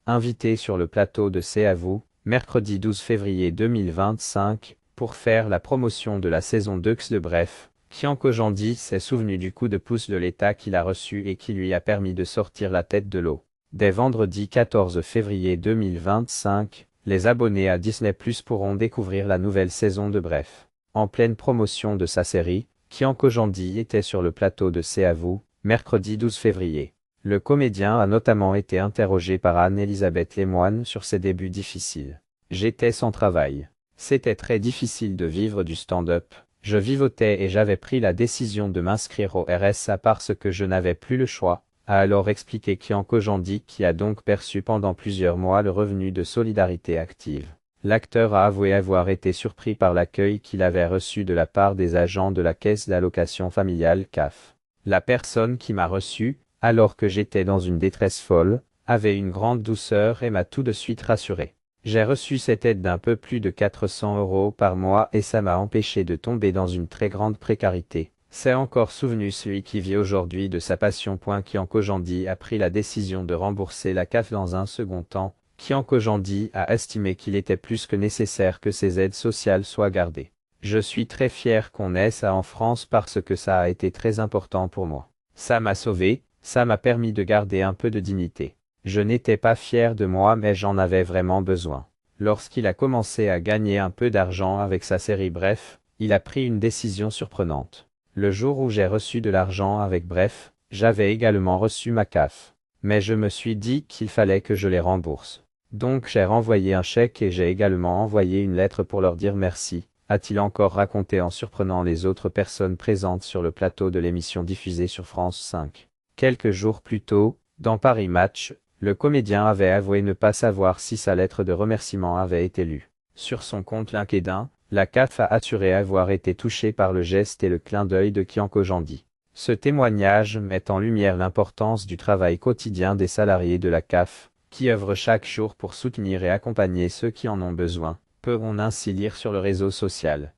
invité sur le plateau de C'est à vous, mercredi 12 février 2025, pour faire la promotion de la saison 2 de Bref. Kian Kojandi s'est souvenu du coup de pouce de l'État qu'il a reçu et qui lui a permis de sortir la tête de l'eau. Dès vendredi 14 février 2025, les abonnés à Disney+ pourront découvrir la nouvelle saison de Bref. En pleine promotion de sa série, Kian Kojandi était sur le plateau de C'est à vous, mercredi 12 février. Le comédien a notamment été interrogé par Anne-Elisabeth Lemoine sur ses débuts difficiles. J'étais sans travail. C'était très difficile de vivre du stand-up. Je vivotais et j'avais pris la décision de m'inscrire au RSA parce que je n'avais plus le choix, a alors expliqué Kian Kojandi qui a donc perçu pendant plusieurs mois le revenu de solidarité active. L'acteur a avoué avoir été surpris par l'accueil qu'il avait reçu de la part des agents de la caisse d'allocation familiale CAF. La personne qui m'a reçu, alors que j'étais dans une détresse folle, avait une grande douceur et m'a tout de suite rassuré. J'ai reçu cette aide d'un peu plus de 400 € par mois et ça m'a empêché de tomber dans une très grande précarité. C'est encore souvenu celui qui vit aujourd'hui de sa passion. Kian Kojandi a pris la décision de rembourser la CAF dans un second temps. Kian Kojandi a estimé qu'il était plus que nécessaire que ces aides sociales soient gardées. Je suis très fier qu'on ait ça en France parce que ça a été très important pour moi. Ça m'a sauvé, ça m'a permis de garder un peu de dignité. Je n'étais pas fier de moi mais j'en avais vraiment besoin. Lorsqu'il a commencé à gagner un peu d'argent avec sa série Bref, il a pris une décision surprenante. Le jour où j'ai reçu de l'argent avec Bref, j'avais également reçu ma CAF. Mais je me suis dit qu'il fallait que je les rembourse. Donc j'ai renvoyé un chèque et j'ai également envoyé une lettre pour leur dire merci, a-t-il encore raconté en surprenant les autres personnes présentes sur le plateau de l'émission diffusée sur France 5. Quelques jours plus tôt, dans Paris Match, le comédien avait avoué ne pas savoir si sa lettre de remerciement avait été lue. Sur son compte LinkedIn, la CAF a assuré avoir été touchée par le geste et le clin d'œil de Kian Kojandi. Ce témoignage met en lumière l'importance du travail quotidien des salariés de la CAF, qui œuvrent chaque jour pour soutenir et accompagner ceux qui en ont besoin, peut-on ainsi lire sur le réseau social.